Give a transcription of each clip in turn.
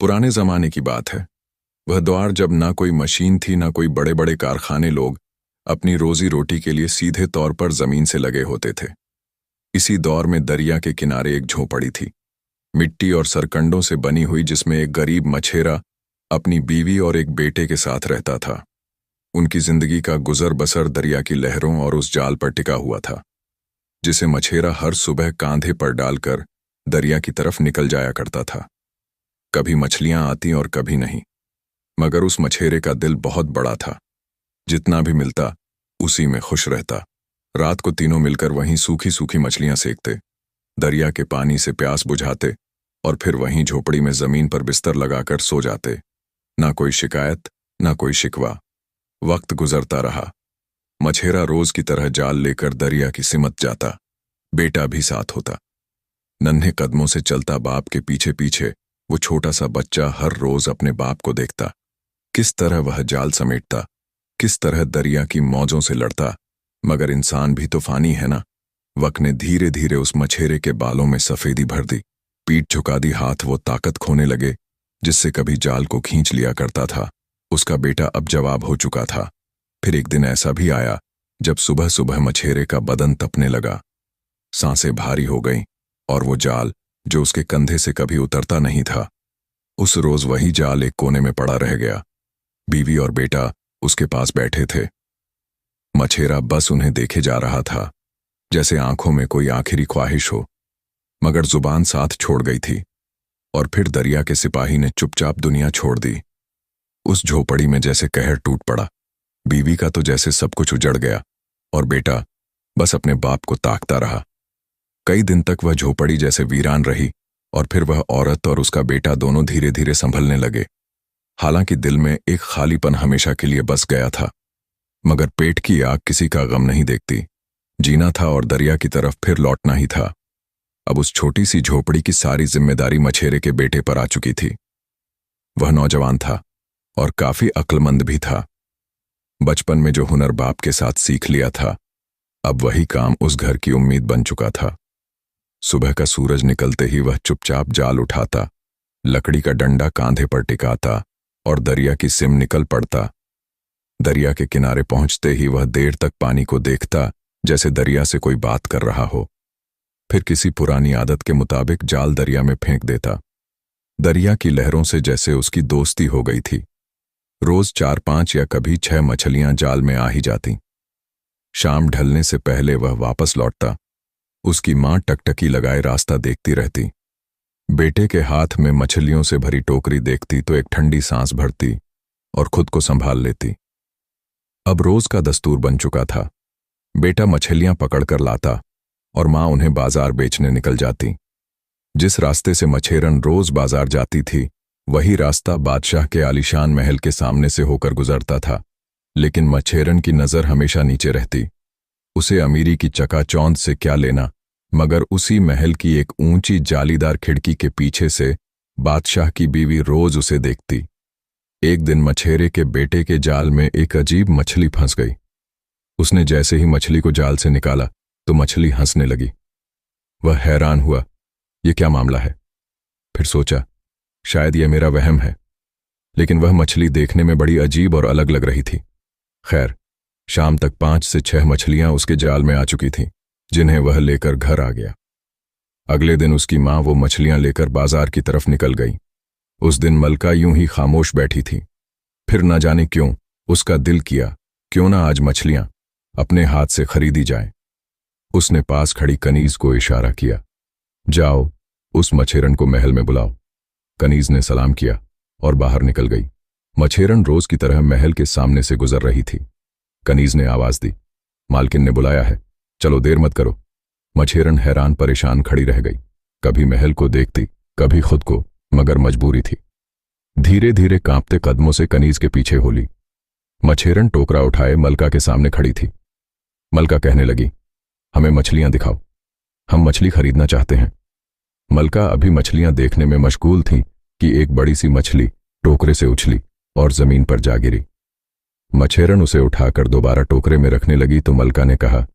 पुराने जमाने की बात है। वह दौर जब ना कोई मशीन थी, ना कोई बड़े बड़े कारखाने। लोग अपनी रोजी रोटी के लिए सीधे तौर पर जमीन से लगे होते थे। इसी दौर में दरिया के किनारे एक झोपड़ी थी, मिट्टी और सरकंडों से बनी हुई, जिसमें एक गरीब मछेरा अपनी बीवी और एक बेटे के साथ रहता था। उनकी जिंदगी का गुजर बसर दरिया की लहरों और उस जाल पर टिका हुआ था, जिसे मछेरा हर सुबह कांधे पर डालकर दरिया की तरफ निकल जाया करता था। कभी मछलियां आती और कभी नहीं, मगर उस मछेरे का दिल बहुत बड़ा था। जितना भी मिलता उसी में खुश रहता। रात को तीनों मिलकर वहीं सूखी सूखी मछलियां सेकते, दरिया के पानी से प्यास बुझाते और फिर वहीं झोपड़ी में जमीन पर बिस्तर लगाकर सो जाते। ना कोई शिकायत, ना कोई शिकवा। वक्त गुजरता रहा। मछेरा रोज की तरह जाल लेकर दरिया की सिमत जाता। बेटा भी साथ होता। नन्हे कदमों से चलता बाप के पीछे पीछे वो छोटा सा बच्चा हर रोज अपने बाप को देखता, किस तरह वह जाल समेटता, किस तरह दरिया की मौजों से लड़ता। मगर इंसान भी तो फानी है ना। वक्त ने धीरे धीरे उस मछेरे के बालों में सफेदी भर दी। पीठ झुका दी, हाथ वो ताकत खोने लगे जिससे कभी जाल को खींच लिया करता था। उसका बेटा अब जवाब हो चुका था। फिर एक दिन ऐसा भी आया जब सुबह सुबह मछेरे का बदन तपने लगा, सांसें भारी हो गईं और वो जाल जो उसके कंधे से कभी उतरता नहीं था, उस रोज वही जाल एक कोने में पड़ा रह गया। बीवी और बेटा उसके पास बैठे थे। मछेरा बस उन्हें देखे जा रहा था, जैसे आंखों में कोई आखिरी ख्वाहिश हो, मगर जुबान साथ छोड़ गई थी। और फिर दरिया के सिपाही ने चुपचाप दुनिया छोड़ दी। उस झोपड़ी में जैसे कहर टूट पड़ा। बीवी का तो जैसे सब कुछ उजड़ गया और बेटा बस अपने बाप को ताकता रहा। कई दिन तक वह झोपड़ी जैसे वीरान रही और फिर वह औरत और उसका बेटा दोनों धीरे धीरे संभलने लगे। हालांकि दिल में एक खालीपन हमेशा के लिए बस गया था, मगर पेट की आग किसी का गम नहीं देखती। जीना था और दरिया की तरफ फिर लौटना ही था। अब उस छोटी सी झोपड़ी की सारी जिम्मेदारी मछेरे के बेटे पर आ चुकी थी। वह नौजवान था और काफी अक्लमंद भी था। बचपन में जो हुनर बाप के साथ सीख लिया था, अब वही काम उस घर की उम्मीद बन चुका था। सुबह का सूरज निकलते ही वह चुपचाप जाल उठाता, लकड़ी का डंडा कांधे पर टिकाता और दरिया की सिम निकल पड़ता। दरिया के किनारे पहुंचते ही वह देर तक पानी को देखता, जैसे दरिया से कोई बात कर रहा हो। फिर किसी पुरानी आदत के मुताबिक जाल दरिया में फेंक देता। दरिया की लहरों से जैसे उसकी दोस्ती हो गई थी। रोज 4-5 या कभी 6 मछलियां जाल में आ ही जाती। शाम ढलने से पहले वह वापस लौटता। उसकी मां टकटकी लगाए रास्ता देखती रहती। बेटे के हाथ में मछलियों से भरी टोकरी देखती तो एक ठंडी सांस भरती और खुद को संभाल लेती। अब रोज का दस्तूर बन चुका था। बेटा मछलियां पकड़कर लाता और मां उन्हें बाजार बेचने निकल जाती। जिस रास्ते से मछेरन रोज बाजार जाती थी, वही रास्ता बादशाह के आलीशान महल के सामने से होकर गुजरता था। लेकिन मछेरन की नजर हमेशा नीचे रहती। उसे अमीरी की चकाचौंध से क्या लेना, मगर उसी महल की एक ऊंची जालीदार खिड़की के पीछे से बादशाह की बीवी रोज उसे देखती। एक दिन मछेरे के बेटे के जाल में एक अजीब मछली फंस गई। उसने जैसे ही मछली को जाल से निकाला तो मछली हंसने लगी। वह हैरान हुआ, ये क्या मामला है। फिर सोचा, शायद यह मेरा वहम है। लेकिन वह मछली देखने में बड़ी अजीब और अलग लग रही थी। खैर, शाम तक 5 से 6 मछलियां उसके जाल में आ चुकी थीं, जिन्हें वह लेकर घर आ गया। अगले दिन उसकी मां वो मछलियां लेकर बाजार की तरफ निकल गई। उस दिन मलका यूं ही खामोश बैठी थी। फिर न जाने क्यों उसका दिल किया, क्यों ना आज मछलियां अपने हाथ से खरीदी जाएं। उसने पास खड़ी कनीज को इशारा किया, जाओ उस मछेरन को महल में बुलाओ। कनीज ने सलाम किया और बाहर निकल गई। मछेरन रोज की तरह महल के सामने से गुजर रही थी। कनीज ने आवाज दी, मालकिन ने बुलाया है, चलो देर मत करो। मछेरन हैरान परेशान खड़ी रह गई। कभी महल को देखती, कभी खुद को, मगर मजबूरी थी। धीरे धीरे कांपते कदमों से कनीज के पीछे हो ली। मछेरन टोकरा उठाए मलका के सामने खड़ी थी। मलका कहने लगी, हमें मछलियां दिखाओ, हम मछली खरीदना चाहते हैं। मलका अभी मछलियां देखने में मशगूल थी कि एक बड़ी सी मछली टोकरे से उछली और जमीन पर जा गिरी। मछेरन उसे उठाकर दोबारा टोकरे में रखने लगी तो मलका ने कहा,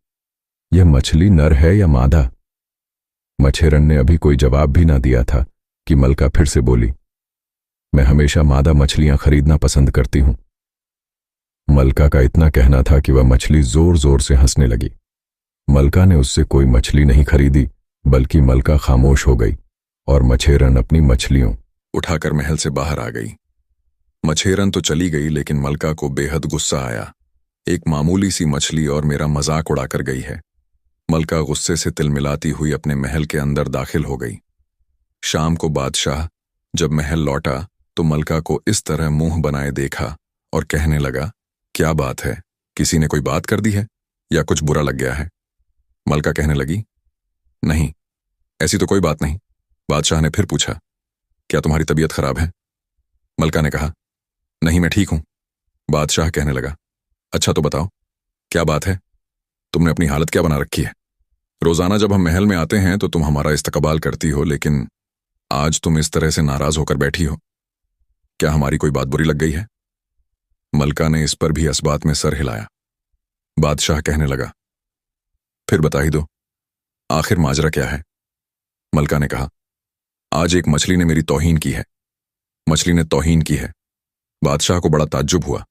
यह मछली नर है या मादा। मछेरन ने अभी कोई जवाब भी ना दिया था कि मलका फिर से बोली, मैं हमेशा मादा मछलियां खरीदना पसंद करती हूं। मलका का इतना कहना था कि वह मछली जोर जोर से हंसने लगी। मलका ने उससे कोई मछली नहीं खरीदी, बल्कि मलका खामोश हो गई और मछेरन अपनी मछलियों उठाकर महल से बाहर आ गई। मछेरन तो चली गई, लेकिन मलका को बेहद गुस्सा आया। एक मामूली सी मछली और मेरा मजाक उड़ाकर गई है। मलका गुस्से से तिलमिलाती हुई अपने महल के अंदर दाखिल हो गई। शाम को बादशाह जब महल लौटा तो मलका को इस तरह मुंह बनाए देखा और कहने लगा, क्या बात है, किसी ने कोई बात कर दी है या कुछ बुरा लग गया है? मलका कहने लगी, नहीं, ऐसी तो कोई बात नहीं। बादशाह ने फिर पूछा, क्या तुम्हारी तबीयत खराब है? मलका ने कहा, नहीं, मैं ठीक हूं। बादशाह कहने लगा, अच्छा तो बताओ, क्या बात है? तुमने अपनी हालत क्या बना रखी है? रोजाना जब हम महल में आते हैं तो तुम हमारा इस्तकबाल करती हो, लेकिन आज तुम इस तरह से नाराज होकर बैठी हो। क्या हमारी कोई बात बुरी लग गई है? मलका ने इस पर भी असबात में सर हिलाया। बादशाह कहने लगा, फिर बता ही दो, आखिर माजरा क्या है? मलका ने कहा, आज एक मछली ने मेरी तौहीन की है। मछली ने तौहीन की है। बादशाह को बड़ा ताज्जुब हुआ।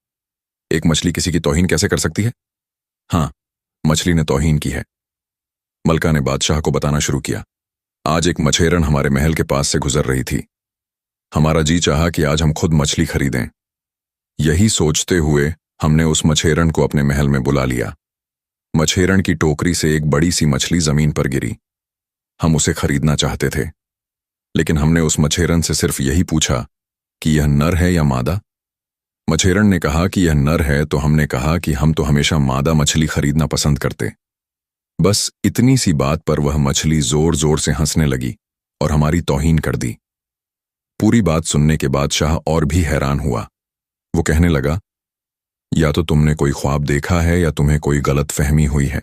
एक मछली किसी की तौहीन कैसे कर सकती है? हाँ, मछली ने तौहीन की है। मलका ने बादशाह को बताना शुरू किया, आज एक मछेरन हमारे महल के पास से गुजर रही थी। हमारा जी चाहा कि आज हम खुद मछली खरीदें। यही सोचते हुए हमने उस मछेरन को अपने महल में बुला लिया। मछेरन की टोकरी से एक बड़ी सी मछली जमीन पर गिरी। हम उसे खरीदना चाहते थे, लेकिन हमने उस मछेरन से सिर्फ यही पूछा कि यह नर है या मादा। मछेरन ने कहा कि यह नर है, तो हमने कहा कि हम तो हमेशा मादा मछली खरीदना पसंद करते। बस इतनी सी बात पर वह मछली जोर जोर से हंसने लगी और हमारी तौहीन कर दी। पूरी बात सुनने के बाद शाह और भी हैरान हुआ। वो कहने लगा, या तो तुमने कोई ख्वाब देखा है या तुम्हें कोई गलत फहमी हुई है।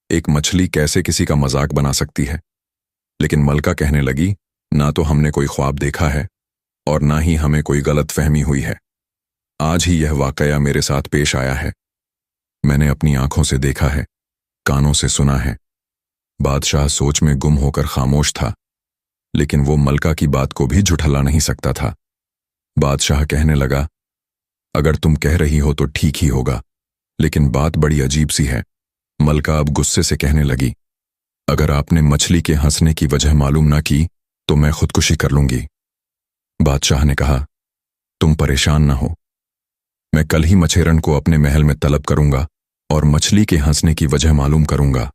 एक मछली कैसे किसी का मजाक बना सकती है? लेकिन मलका कहने लगी, ना तो हमने कोई ख्वाब देखा है और ना ही हमें कोई गलत फहमी हुई है। आज ही यह वाकया मेरे साथ पेश आया है। मैंने अपनी आंखों से देखा है, कानों से सुना है। बादशाह सोच में गुम होकर खामोश था, लेकिन वो मलका की बात को भी झुठला नहीं सकता था। बादशाह कहने लगा, अगर तुम कह रही हो तो ठीक ही होगा, लेकिन बात बड़ी अजीब सी है। मलका अब गुस्से से कहने लगी, अगर आपने मछली के हंसने की वजह मालूम ना की तो मैं खुदकुशी कर लूंगी। बादशाह ने कहा, तुम परेशान ना हो, मैं कल ही मछेरन को अपने महल में तलब करूंगा और मछली के हंसने की वजह मालूम करूंगा।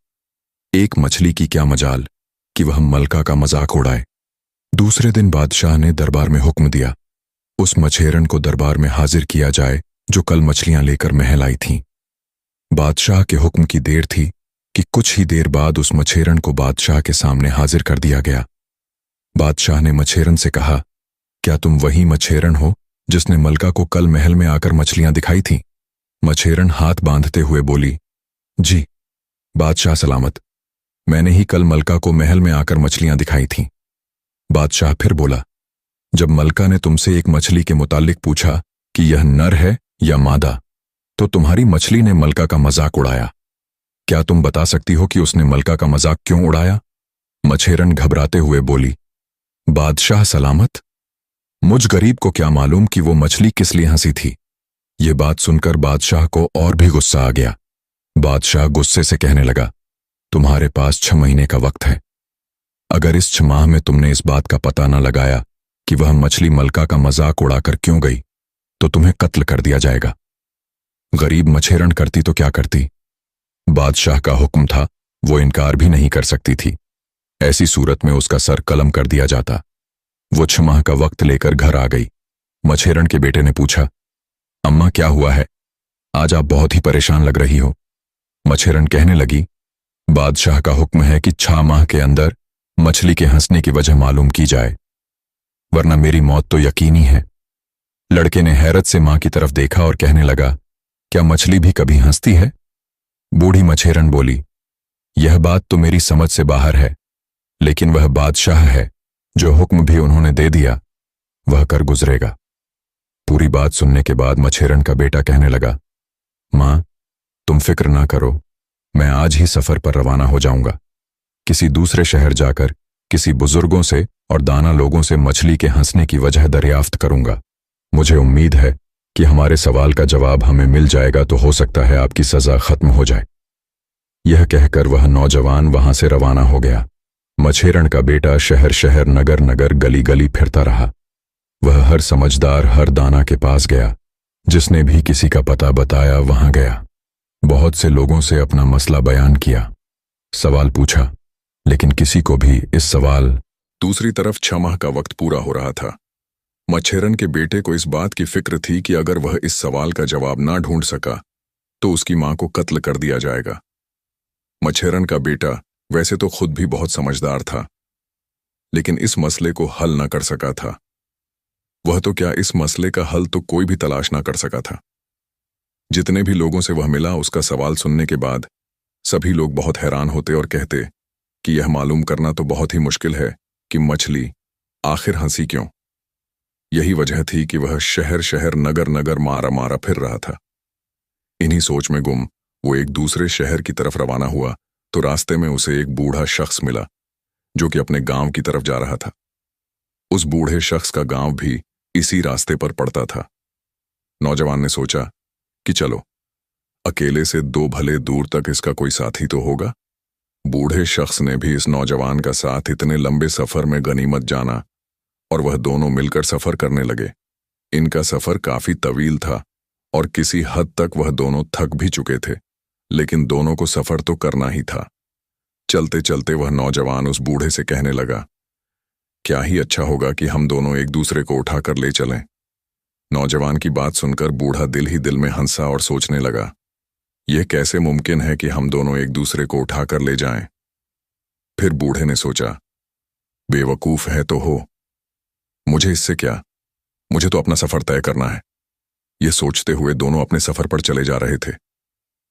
एक मछली की क्या मजाल कि वह मलका का मजाक उड़ाए। दूसरे दिन बादशाह ने दरबार में हुक्म दिया, उस मछेरन को दरबार में हाजिर किया जाए जो कल मछलियां लेकर महल आई थीं। बादशाह के हुक्म की देर थी कि कुछ ही देर बाद उस मछेरन को बादशाह के सामने हाजिर कर दिया गया। बादशाह ने मछेरन से कहा, क्या तुम वही मछेरन हो जिसने मलका को कल महल में आकर मछलियां दिखाई थीं? मछेरन हाथ बांधते हुए बोली, जी बादशाह सलामत, मैंने ही कल मलका को महल में आकर मछलियां दिखाई थीं। बादशाह फिर बोला, जब मलका ने तुमसे एक मछली के मुतालिक पूछा कि यह नर है या मादा, तो तुम्हारी मछली ने मलका का मजाक उड़ाया। क्या तुम बता सकती हो कि उसने मलका का मजाक क्यों उड़ाया? मछेरन घबराते हुए बोली, बादशाह सलामत, मुझ गरीब को क्या मालूम कि वो मछली किस लिए हंसी थी। ये बात सुनकर बादशाह को और भी गुस्सा आ गया। बादशाह गुस्से से कहने लगा, तुम्हारे पास 6 महीने का वक्त है। अगर इस 6 माह में तुमने इस बात का पता न लगाया कि वह मछली मलका का मजाक उड़ाकर क्यों गई, तो तुम्हें कत्ल कर दिया जाएगा। गरीब मछेरन करती तो क्या करती? बादशाह का हुक्म था, वो इनकार भी नहीं कर सकती थी। ऐसी सूरत में उसका सर कलम कर दिया जाता। वो 6 माह का वक्त लेकर घर आ गई। मछेरन के बेटे ने पूछा, अम्मा क्या हुआ है? आज आप बहुत ही परेशान लग रही हो। मछेरन कहने लगी, बादशाह का हुक्म है कि 6 माह के अंदर मछली के हंसने की वजह मालूम की जाए, वरना मेरी मौत तो यकीनी है। लड़के ने हैरत से मां की तरफ देखा और कहने लगा, क्या मछली भी कभी हंसती है? बूढ़ी मछेरन बोली, यह बात तो मेरी समझ से बाहर है, लेकिन वह बादशाह है, जो हुक्म भी उन्होंने दे दिया वह कर गुजरेगा। पूरी बात सुनने के बाद मछेरन का बेटा कहने लगा, मां तुम फिक्र ना करो, मैं आज ही सफर पर रवाना हो जाऊंगा। किसी दूसरे शहर जाकर किसी बुजुर्गों से और दाना लोगों से मछली के हंसने की वजह दरियाफ्त करूंगा। मुझे उम्मीद है कि हमारे सवाल का जवाब हमें मिल जाएगा तो हो सकता है आपकी सजा खत्म हो जाए। यह कहकर वह नौजवान वहां से रवाना हो गया। मछेरण का बेटा शहर शहर नगर नगर गली गली फिरता रहा। वह हर समझदार हर दाना के पास गया। जिसने भी किसी का पता बताया वहां गया। बहुत से लोगों से अपना मसला बयान किया, सवाल पूछा, लेकिन किसी को भी इस सवाल। दूसरी तरफ 6 माह का वक्त पूरा हो रहा था। मच्छेरन के बेटे को इस बात की फिक्र थी कि अगर वह इस सवाल का जवाब ना ढूंढ सका तो उसकी मां को कत्ल कर दिया जाएगा। मच्छेरन का बेटा वैसे तो खुद भी बहुत समझदार था, लेकिन इस मसले को हल न कर सका था। वह तो क्या, इस मसले का हल तो कोई भी तलाश ना कर सका था। जितने भी लोगों से वह मिला उसका सवाल सुनने के बाद सभी लोग बहुत हैरान होते और कहते कि यह मालूम करना तो बहुत ही मुश्किल है कि मछली आखिर हंसी क्यों। यही वजह थी कि वह शहर शहर नगर नगर मारा मारा फिर रहा था। इन्हीं सोच में गुम वो एक दूसरे शहर की तरफ रवाना हुआ तो रास्ते में उसे एक बूढ़ा शख्स मिला जो कि अपने गांव की तरफ जा रहा था। उस बूढ़े शख्स का गांव भी इसी रास्ते पर पड़ता था। नौजवान ने सोचा कि चलो, अकेले से 2 भले दूर तक इसका कोई साथी तो होगा। बूढ़े शख्स ने भी इस नौजवान का साथ इतने लंबे सफर में गनीमत जाना और वह दोनों मिलकर सफर करने लगे। इनका सफर काफी तवील था और किसी हद तक वह दोनों थक भी चुके थे, लेकिन दोनों को सफर तो करना ही था। चलते चलते वह नौजवान उस बूढ़े से कहने लगा, क्या ही अच्छा होगा कि हम दोनों एक दूसरे को उठाकर ले चलें। नौजवान की बात सुनकर बूढ़ा दिल ही दिल में हंसा और सोचने लगा, यह कैसे मुमकिन है कि हम दोनों एक दूसरे को उठाकर ले जाएं। फिर बूढ़े ने सोचा, बेवकूफ है तो हो, मुझे इससे क्या, मुझे तो अपना सफर तय करना है। यह सोचते हुए दोनों अपने सफर पर चले जा रहे थे।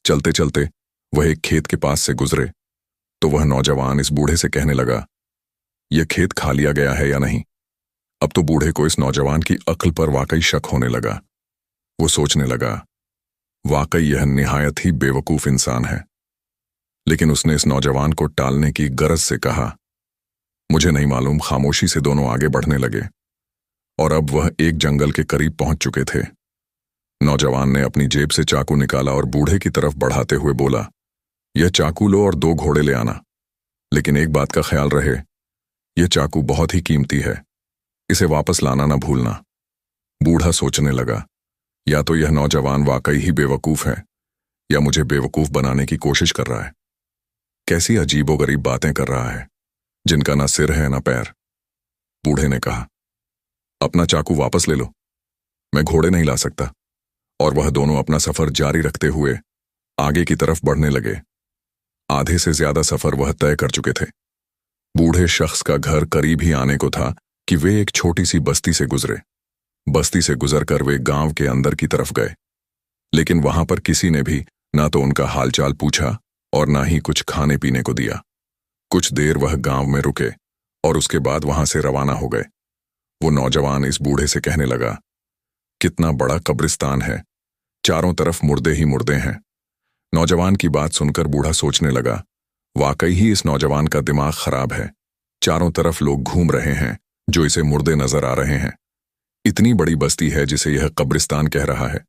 चलते चलते वह एक खेत के पास से गुजरे तो वह नौजवान इस बूढ़े से कहने लगा, यह खेत खा लिया गया है या नहीं। अब तो बूढ़े को इस नौजवान की अक्ल पर वाकई शक होने लगा। वो सोचने लगा, वाकई यह निहायत ही बेवकूफ इंसान है। लेकिन उसने इस नौजवान को टालने की गरज से कहा, मुझे नहीं मालूम। खामोशी से दोनों आगे बढ़ने लगे और अब वह एक जंगल के करीब पहुंच चुके थे। नौजवान ने अपनी जेब से चाकू निकाला और बूढ़े की तरफ बढ़ाते हुए बोला, यह चाकू लो और 2 घोड़े ले आना, लेकिन एक बात का ख्याल रहे, यह चाकू बहुत ही कीमती है, इसे वापस लाना ना भूलना। बूढ़ा सोचने लगा, या तो यह नौजवान वाकई ही बेवकूफ है या मुझे बेवकूफ बनाने की कोशिश कर रहा है। कैसी अजीबोगरीब बातें कर रहा है जिनका ना सिर है ना पैर। बूढ़े ने कहा, अपना चाकू वापस ले लो, मैं घोड़े नहीं ला सकता। और वह दोनों अपना सफर जारी रखते हुए आगे की तरफ बढ़ने लगे। आधे से ज्यादा सफर वह तय कर चुके थे। बूढ़े शख्स का घर करीब ही आने को था कि वे एक छोटी सी बस्ती से गुजरे। बस्ती से गुजरकर वे गांव के अंदर की तरफ गए, लेकिन वहां पर किसी ने भी ना तो उनका हालचाल पूछा और ना ही कुछ खाने पीने को दिया। कुछ देर वह गांव में रुके और उसके बाद वहां से रवाना हो गए। वो नौजवान इस बूढ़े से कहने लगा, कितना बड़ा कब्रिस्तान है, चारों तरफ मुर्दे ही मुर्दे हैं। नौजवान की बात सुनकर बूढ़ा सोचने लगा, वाकई ही इस नौजवान का दिमाग खराब है। चारों तरफ लोग घूम रहे हैं जो इसे मुर्दे नजर आ रहे हैं। इतनी बड़ी बस्ती है जिसे यह कब्रिस्तान कह रहा है।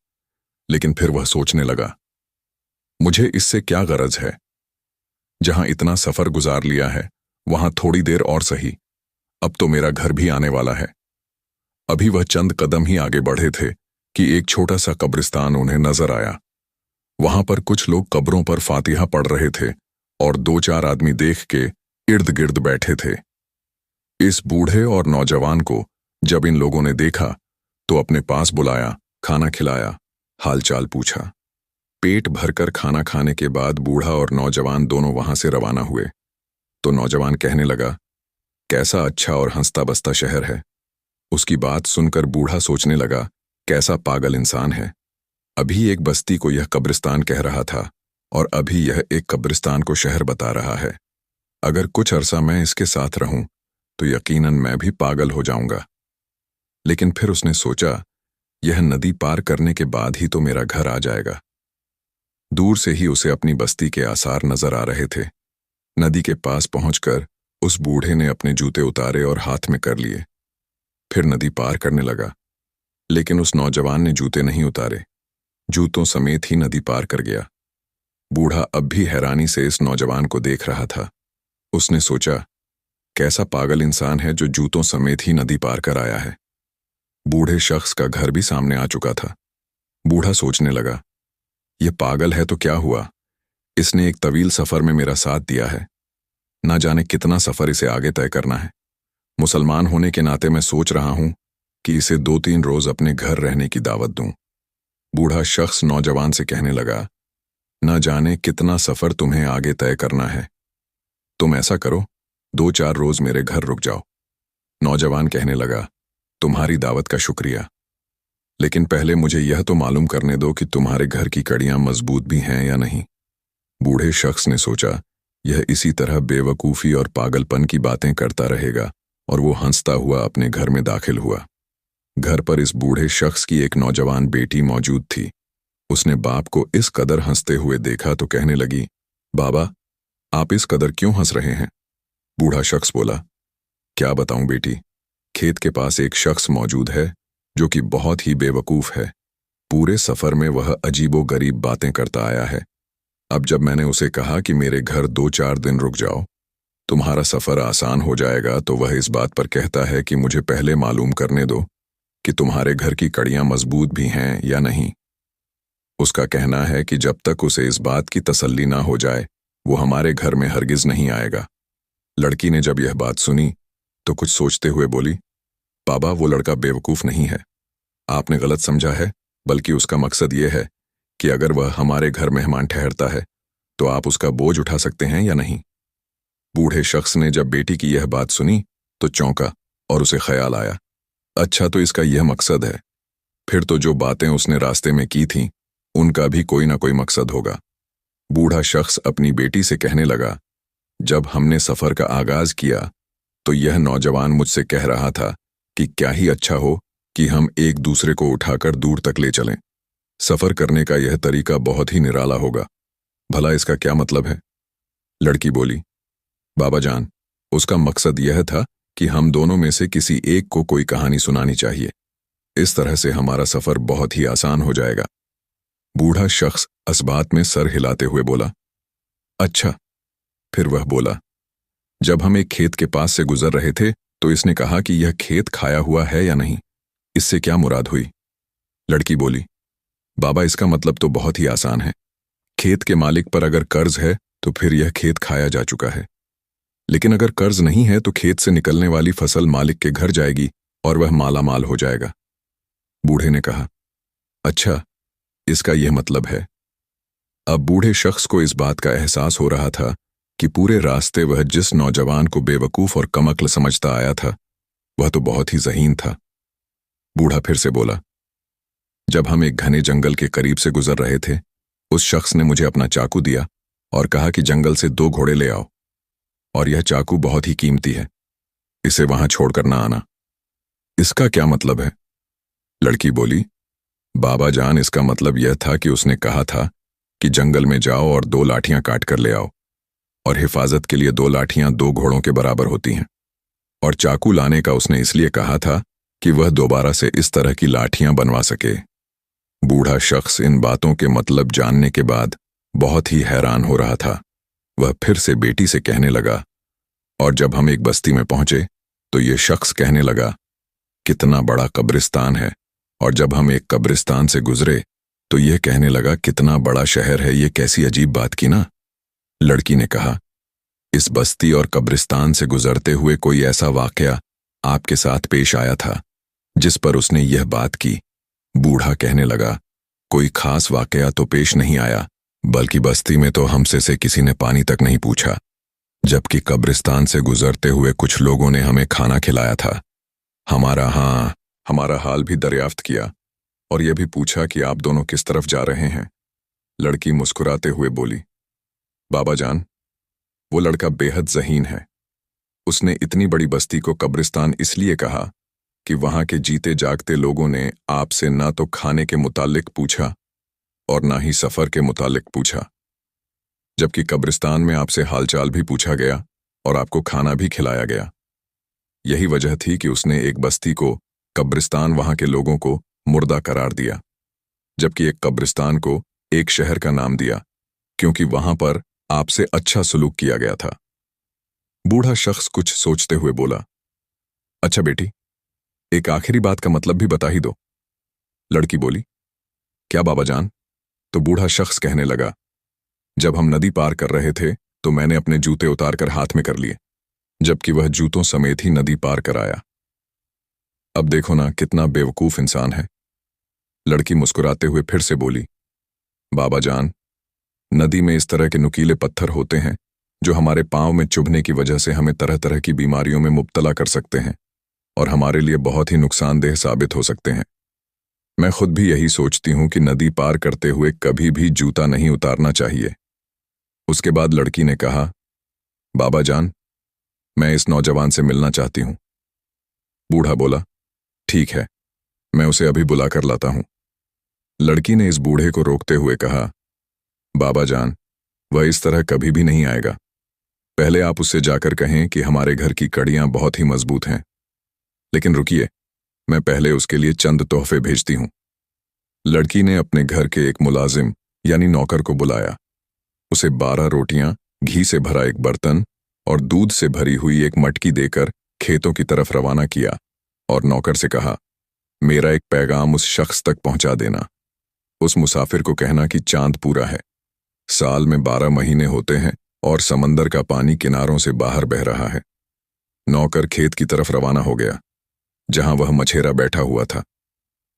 लेकिन फिर वह सोचने लगा, मुझे इससे क्या गरज है। जहां इतना सफर गुजार लिया है वहां थोड़ी देर और सही, अब तो मेरा घर भी आने वाला है। अभी वह चंद कदम ही आगे बढ़े थे कि एक छोटा सा कब्रिस्तान उन्हें नजर आया। वहां पर कुछ लोग कब्रों पर फातिहा पढ़ रहे थे और 2-4 आदमी देख के इर्द गिर्द बैठे थे। इस बूढ़े और नौजवान को जब इन लोगों ने देखा तो अपने पास बुलाया, खाना खिलाया, हालचाल पूछा। पेट भरकर खाना खाने के बाद बूढ़ा और नौजवान दोनों वहां से रवाना हुए तो नौजवान कहने लगा, कैसा अच्छा और हंसता बसता शहर है। उसकी बात सुनकर बूढ़ा सोचने लगा, कैसा पागल इंसान है। अभी एक बस्ती को यह कब्रिस्तान कह रहा था और अभी यह एक कब्रिस्तान को शहर बता रहा है। अगर कुछ अरसा मैं इसके साथ रहूं तो यकीनन मैं भी पागल हो जाऊंगा। लेकिन फिर उसने सोचा, यह नदी पार करने के बाद ही तो मेरा घर आ जाएगा। दूर से ही उसे अपनी बस्ती के आसार नजर आ रहे थे। नदी के पास पहुंचकर उस बूढ़े ने अपने जूते उतारे और हाथ में कर लिए, फिर नदी पार करने लगा। लेकिन उस नौजवान ने जूते नहीं उतारे, जूतों समेत ही नदी पार कर गया। बूढ़ा अब भी हैरानी से इस नौजवान को देख रहा था। उसने सोचा, कैसा पागल इंसान है जो जूतों समेत ही नदी पार कर आया है। बूढ़े शख्स का घर भी सामने आ चुका था। बूढ़ा सोचने लगा, यह पागल है तो क्या हुआ, इसने एक तवील सफर में मेरा साथ दिया है, ना जाने कितना सफर इसे आगे तय करना है। मुसलमान होने के नाते मैं सोच रहा हूं कि इसे 2-3 रोज अपने घर रहने की दावत दूं। बूढ़ा शख्स नौजवान से कहने लगा, ना जाने कितना सफर तुम्हें आगे तय करना है, तुम ऐसा करो 2-4 रोज मेरे घर रुक जाओ। नौजवान कहने लगा, तुम्हारी दावत का शुक्रिया, लेकिन पहले मुझे यह तो मालूम करने दो कि तुम्हारे घर की कड़ियां मजबूत भी हैं या नहीं। बूढ़े शख्स ने सोचा, यह इसी तरह बेवकूफ़ी और पागलपन की बातें करता रहेगा, और वो हंसता हुआ अपने घर में दाखिल हुआ। घर पर इस बूढ़े शख्स की एक नौजवान बेटी मौजूद थी। उसने बाप को इस कदर हंसते हुए देखा तो कहने लगी, बाबा, आप इस कदर क्यों हंस रहे हैं? बूढ़ा शख्स बोला, क्या बताऊं बेटी, खेत के पास एक शख्स मौजूद है जो कि बहुत ही बेवकूफ़ है। पूरे सफ़र में वह अजीबो गरीब बातें करता आया है। अब जब मैंने उसे कहा कि मेरे घर 2-4 दिन रुक जाओ, तुम्हारा सफ़र आसान हो जाएगा, तो वह इस बात पर कहता है कि मुझे पहले मालूम करने दो कि तुम्हारे घर की कड़ियां मजबूत भी हैं या नहीं। उसका कहना है कि जब तक उसे इस बात की तसल्ली ना हो जाए, वो हमारे घर में हरगिज नहीं आएगा। लड़की ने जब यह बात सुनी तो कुछ सोचते हुए बोली, बाबा, वो लड़का बेवकूफ़ नहीं है, आपने गलत समझा है, बल्कि उसका मकसद ये है कि अगर वह हमारे घर मेहमान ठहरता है तो आप उसका बोझ उठा सकते हैं या नहीं। बूढ़े शख्स ने जब बेटी की यह बात सुनी तो चौंका और उसे ख्याल आया, अच्छा, तो इसका यह मकसद है, फिर तो जो बातें उसने रास्ते में की थीं उनका भी कोई ना कोई मकसद होगा। बूढ़ा शख्स अपनी बेटी से कहने लगा, जब हमने सफ़र का आगाज़ किया तो यह नौजवान मुझसे कह रहा था कि क्या ही अच्छा हो कि हम एक दूसरे को उठाकर दूर तक ले चलें। सफ़र करने का यह तरीका बहुत ही निराला होगा, भला इसका क्या मतलब है? लड़की बोली, बाबा जान, उसका मकसद यह था कि हम दोनों में से किसी एक को कोई कहानी सुनानी चाहिए, इस तरह से हमारा सफ़र बहुत ही आसान हो जाएगा। बूढ़ा शख्स इस बात में सर हिलाते हुए बोला, अच्छा। फिर वह बोला, जब हम एक खेत के पास से गुजर रहे थे तो इसने कहा कि यह खेत खाया हुआ है या नहीं, इससे क्या मुराद हुई? लड़की बोली, बाबा, इसका मतलब तो बहुत ही आसान है। खेत के मालिक पर अगर कर्ज है तो फिर यह खेत खाया जा चुका है, लेकिन अगर कर्ज नहीं है तो खेत से निकलने वाली फसल मालिक के घर जाएगी और वह माला माल हो जाएगा। बूढ़े ने कहा, अच्छा, इसका यह मतलब है। अब बूढ़े शख्स को इस बात का एहसास हो रहा था कि पूरे रास्ते वह जिस नौजवान को बेवकूफ़ और कमक्ल समझता आया था वह तो बहुत ही ज़हीन था। बूढ़ा फिर से बोला, जब हम एक घने जंगल के करीब से गुजर रहे थे, उस शख्स ने मुझे अपना चाकू दिया और कहा कि जंगल से 2 घोड़े ले आओ, और यह चाकू बहुत ही कीमती है, इसे वहां छोड़कर ना आना। इसका क्या मतलब है? लड़की बोली, बाबा जान, इसका मतलब यह था कि उसने कहा था कि जंगल में जाओ और 2 लाठियां काट कर ले आओ, और हिफाजत के लिए 2 लाठियां 2 घोड़ों के बराबर होती हैं, और चाकू लाने का उसने इसलिए कहा था कि वह दोबारा से इस तरह की लाठियां बनवा सके। बूढ़ा शख्स इन बातों के मतलब जानने के बाद बहुत ही हैरान हो रहा था। वह फिर से बेटी से कहने लगा, और जब हम एक बस्ती में पहुंचे तो ये शख्स कहने लगा, कितना बड़ा कब्रिस्तान है, और जब हम एक कब्रिस्तान से गुजरे तो यह कहने लगा, कितना बड़ा शहर है, ये कैसी अजीब बात की ना। लड़की ने कहा, इस बस्ती और कब्रिस्तान से गुजरते हुए कोई ऐसा वाकया आपके साथ पेश आया था जिस पर उसने यह बात की? बूढ़ा कहने लगा, कोई खास वाकया तो पेश नहीं आया, बल्कि बस्ती में तो हमसे से किसी ने पानी तक नहीं पूछा, जबकि कब्रिस्तान से गुजरते हुए कुछ लोगों ने हमें खाना खिलाया था। हमारा हाल भी दरियाफ्त किया और यह भी पूछा कि आप दोनों किस तरफ जा रहे हैं। लड़की मुस्कुराते हुए बोली, बाबा जान, वो लड़का बेहद ज़हीन है। उसने इतनी बड़ी बस्ती को कब्रिस्तान इसलिए कहा कि वहां के जीते जागते लोगों ने आपसे ना तो खाने के मुतालिक पूछा और ना ही सफ़र के मुतालिक पूछा, जबकि कब्रिस्तान में आपसे हालचाल भी पूछा गया और आपको खाना भी खिलाया गया। यही वजह थी कि उसने एक बस्ती को कब्रिस्तान, वहां के लोगों को मुर्दा करार दिया, जबकि एक कब्रिस्तान को एक शहर का नाम दिया, क्योंकि वहां पर आपसे अच्छा सलूक किया गया था। बूढ़ा शख्स कुछ सोचते हुए बोला, अच्छा बेटी, एक आखिरी बात का मतलब भी बता ही दो। लड़की बोली, क्या बाबा जान? तो बूढ़ा शख्स कहने लगा, जब हम नदी पार कर रहे थे तो मैंने अपने जूते उतार कर हाथ में कर लिए, जबकि वह जूतों समेत ही नदी पार कर आया। अब देखो ना कितना बेवकूफ इंसान है। लड़की मुस्कुराते हुए फिर से बोली, बाबा जान, नदी में इस तरह के नुकीले पत्थर होते हैं जो हमारे पांव में चुभने की वजह से हमें तरह तरह की बीमारियों में मुब्तला कर सकते हैं और हमारे लिए बहुत ही नुकसानदेह साबित हो सकते हैं। मैं खुद भी यही सोचती हूं कि नदी पार करते हुए कभी भी जूता नहीं उतारना चाहिए। उसके बाद लड़की ने कहा, बाबा जान, मैं इस नौजवान से मिलना चाहती हूं। बूढ़ा बोला, ठीक है, मैं उसे अभी बुला कर लाता हूं। लड़की ने इस बूढ़े को रोकते हुए कहा, बाबा जान, वह इस तरह कभी भी नहीं आएगा। पहले आप उससे जाकर कहें कि हमारे घर की कड़ियां बहुत ही मजबूत हैं। लेकिन रुकिए, मैं पहले उसके लिए चंद तोहफे भेजती हूं। लड़की ने अपने घर के एक मुलाजिम यानी नौकर को बुलाया। उसे 12 रोटियां, घी से भरा एक बर्तन और दूध से भरी हुई एक मटकी देकर खेतों की तरफ रवाना किया और नौकर से कहा, मेरा एक पैगाम उस शख्स तक पहुंचा देना। उस मुसाफिर को कहना कि चांद पूरा है, साल में 12 महीने होते हैं और समंदर का पानी किनारों से बाहर बह रहा है। नौकर खेत की तरफ रवाना हो गया जहां वह मछेरा बैठा हुआ था।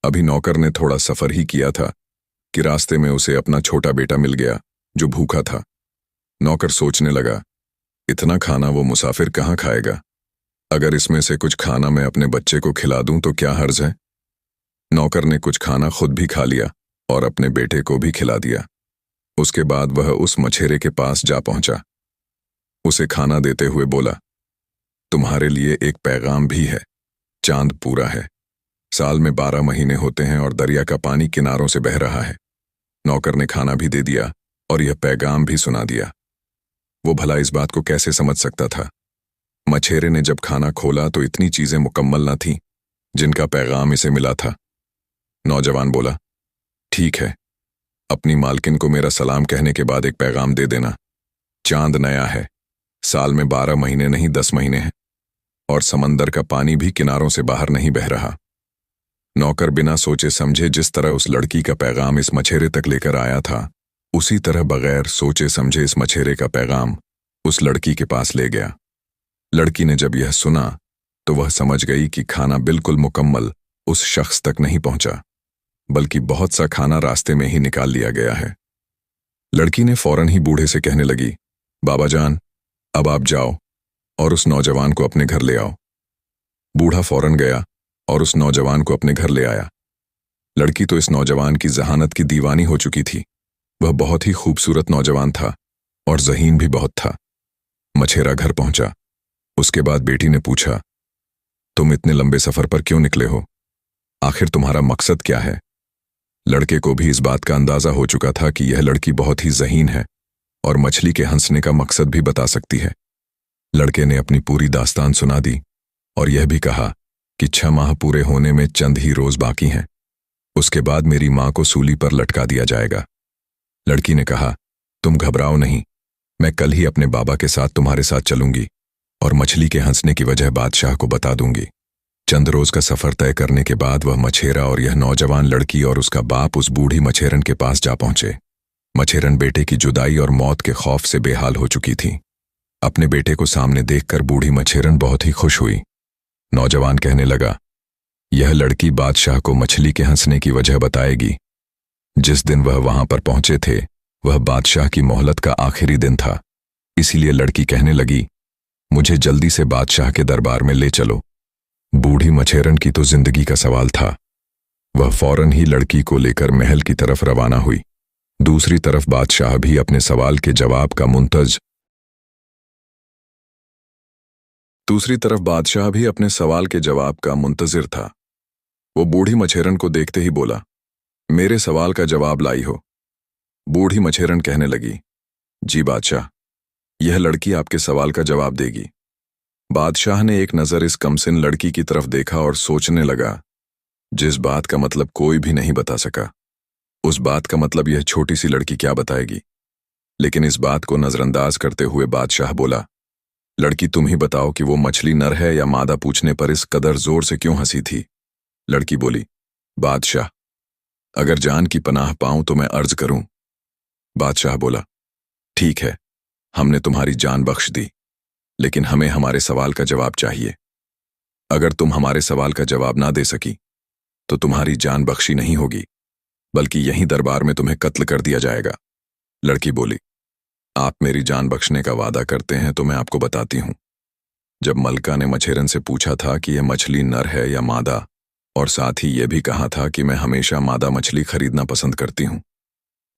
अभी नौकर ने थोड़ा सफर ही किया था कि रास्ते में उसे अपना छोटा बेटा मिल गया जो भूखा था। नौकर सोचने लगा, इतना खाना वो मुसाफिर कहाँ खाएगा? अगर इसमें से कुछ खाना मैं अपने बच्चे को खिला दूं तो क्या हर्ज है? नौकर ने कुछ खाना खुद भी खा लिया और अपने बेटे को भी खिला दिया। उसके बाद वह उस मछेरे के पास जा पहुंचा। उसे खाना देते हुए बोला, तुम्हारे लिए एक पैगाम भी है। चांद पूरा है, साल में 12 महीने होते हैं और दरिया का पानी किनारों से बह रहा है। नौकर ने खाना भी दे दिया और यह पैगाम भी सुना दिया। वो भला इस बात को कैसे समझ सकता था? मछेरे ने जब खाना खोला तो इतनी चीजें मुकम्मल न थीं जिनका पैगाम इसे मिला था। नौजवान बोला, ठीक है, अपनी मालकिन को मेरा सलाम कहने के बाद एक पैगाम दे देना। चांद नया है, साल में 12 महीने नहीं 10 महीने हैं और समंदर का पानी भी किनारों से बाहर नहीं बह रहा। नौकर बिना सोचे समझे जिस तरह उस लड़की का पैगाम इस मछेरे तक लेकर आया था, उसी तरह बगैर सोचे समझे इस मछेरे का पैगाम उस लड़की के पास ले गया। लड़की ने जब यह सुना तो वह समझ गई कि खाना बिल्कुल मुकम्मल उस शख्स तक नहीं पहुंचा, बल्कि बहुत सा खाना रास्ते में ही निकाल लिया गया है। लड़की ने फौरन ही बूढ़े से कहने लगी, बाबा जान, अब आप जाओ और उस नौजवान को अपने घर ले आओ। बूढ़ा फौरन गया और उस नौजवान को अपने घर ले आया। लड़की तो इस नौजवान की जहानत की दीवानी हो चुकी थी। वह बहुत ही खूबसूरत नौजवान था और ज़हीन भी बहुत था। मछेरा घर पहुंचा। उसके बाद बेटी ने पूछा, तुम इतने लंबे सफर पर क्यों निकले हो? आखिर तुम्हारा मकसद क्या है? लड़के को भी इस बात का अंदाजा हो चुका था कि यह लड़की बहुत ही ज़हीन है और मछली के हंसने का मकसद भी बता सकती है। लड़के ने अपनी पूरी दास्तान सुना दी और यह भी कहा कि 6 माह पूरे होने में चंद ही रोज बाकी हैं। उसके बाद मेरी मां को सूली पर लटका दिया जाएगा। लड़की ने कहा, तुम घबराओ नहीं, मैं कल ही अपने बाबा के साथ तुम्हारे साथ चलूंगी और मछली के हंसने की वजह बादशाह को बता दूंगी। चंद रोज का सफर तय करने के बाद वह मछेरा और यह नौजवान लड़की और उसका बाप उस बूढ़ी मछेरन के पास जा पहुंचे। मछेरन बेटे की जुदाई और मौत के खौफ से बेहाल हो चुकी थी। अपने बेटे को सामने देखकर बूढ़ी मछेरन बहुत ही खुश हुई। नौजवान कहने लगा, यह लड़की बादशाह को मछली के हंसने की वजह बताएगी। जिस दिन वह वहां पर पहुंचे थे वह बादशाह की मोहलत का आखिरी दिन था, इसीलिए लड़की कहने लगी, मुझे जल्दी से बादशाह के दरबार में ले चलो। बूढ़ी मछेरन की तो जिंदगी का सवाल था। वह फौरन ही लड़की को लेकर महल की तरफ रवाना हुई। दूसरी तरफ बादशाह भी अपने सवाल के जवाब का मुंतजिर था। वो बूढ़ी मछेरन को देखते ही बोला, मेरे सवाल का जवाब लाई हो। बूढ़ी मछेरन कहने लगी, जी बादशाह, यह लड़की आपके सवाल का जवाब देगी। बादशाह ने एक नज़र इस कमसिन लड़की की तरफ देखा और सोचने लगा, जिस बात का मतलब कोई भी नहीं बता सका। उस बात का मतलब यह छोटी सी लड़की क्या बताएगी। लेकिन इस बात को नजरअंदाज करते हुए बादशाह बोला, लड़की तुम ही बताओ कि वो मछली नर है या मादा पूछने पर इस कदर जोर से क्यों हंसी थी। लड़की बोली, बादशाह, अगर जान की पनाह पाऊं तो मैं अर्ज करूं। बादशाह बोला, ठीक है, हमने तुम्हारी जान बख्श दी, लेकिन हमें हमारे सवाल का जवाब चाहिए। अगर तुम हमारे सवाल का जवाब ना दे सकी तो तुम्हारी जान बख्शी नहीं होगी, बल्कि यहीं दरबार में तुम्हें कत्ल कर दिया जाएगा। लड़की बोली, आप मेरी जान बख्शने का वादा करते हैं तो मैं आपको बताती हूं। जब मलका ने मछेरन से पूछा था कि यह मछली नर है या मादा, और साथ ही यह भी कहा था कि मैं हमेशा मादा मछली खरीदना पसंद करती हूं,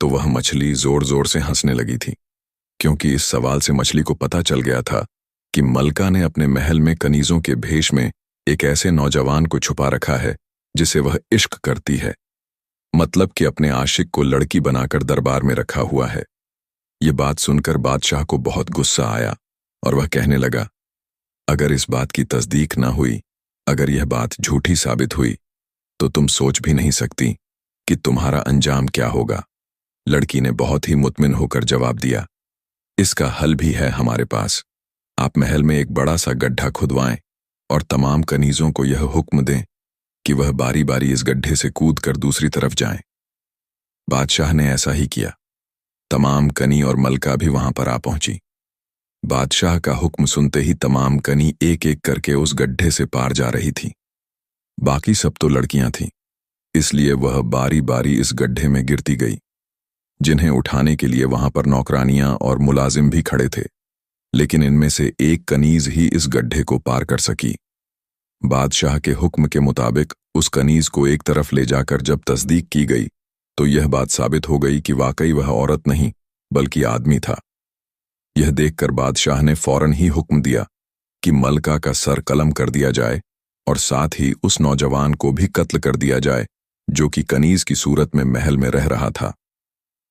तो वह मछली जोर जोर से हंसने लगी थी, क्योंकि इस सवाल से मछली को पता चल गया था कि मलका ने अपने महल में कनीजों के भेष में एक ऐसे नौजवान को छुपा रखा है जिसे वह इश्क करती है, मतलब कि अपने आशिक को लड़की बनाकर दरबार में रखा हुआ है। ये बात सुनकर बादशाह को बहुत गुस्सा आया और वह कहने लगा, अगर इस बात की तस्दीक ना हुई, अगर यह बात झूठी साबित हुई, तो तुम सोच भी नहीं सकती कि तुम्हारा अंजाम क्या होगा। लड़की ने बहुत ही मुतमिन होकर जवाब दिया, इसका हल भी है हमारे पास। आप महल में एक बड़ा सा गड्ढा खुदवाएं और तमाम कनीजों को यह हुक्म दें कि वह बारी बारी इस गड्ढे से कूद कर दूसरी तरफ जाएं। बादशाह ने ऐसा ही किया। तमाम कनी और मलका भी वहां पर आ पहुंची। बादशाह का हुक्म सुनते ही तमाम कनी एक एक करके उस गड्ढे से पार जा रही थी। बाकी सब तो लड़कियां थीं, इसलिए वह बारी बारी इस गड्ढे में गिरती गई, जिन्हें उठाने के लिए वहां पर नौकरानियां और मुलाजिम भी खड़े थे, लेकिन इनमें से एक कनीज ही इस गड्ढे को पार कर सकी। बादशाह के हुक्म के मुताबिक उस कनीज को एक तरफ ले जाकर जब तस्दीक की गई तो यह बात साबित हो गई कि वाकई वह औरत नहीं बल्कि आदमी था। यह देखकर बादशाह ने फौरन ही हुक्म दिया कि मलका का सर कलम कर दिया जाए और साथ ही उस नौजवान को भी कत्ल कर दिया जाए जो कि कनीज की सूरत में महल में रह रहा था।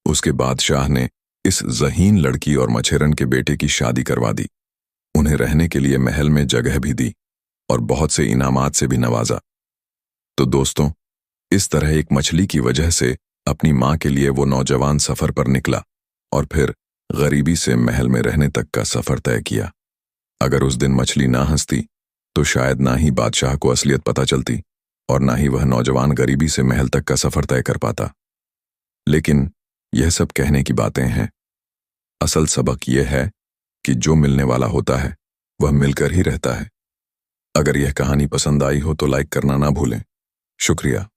उसके बादशाह ने इस ज़हीन लड़की और मछेरन के बेटे की शादी करवा दी, उन्हें रहने के लिए महल में जगह भी दी और बहुत से इनामात से भी नवाजा। तो दोस्तों, इस तरह एक मछली की वजह से अपनी मां के लिए वो नौजवान सफर पर निकला और फिर गरीबी से महल में रहने तक का सफर तय किया। अगर उस दिन मछली ना हंसती तो शायद ना ही बादशाह को असलियत पता चलती और ना ही वह नौजवान गरीबी से महल तक का सफर तय कर पाता। लेकिन यह सब कहने की बातें हैं। असल सबक यह है कि जो मिलने वाला होता है वह मिलकर ही रहता है। अगर यह कहानी पसंद आई हो तो लाइक करना ना भूलें। शुक्रिया।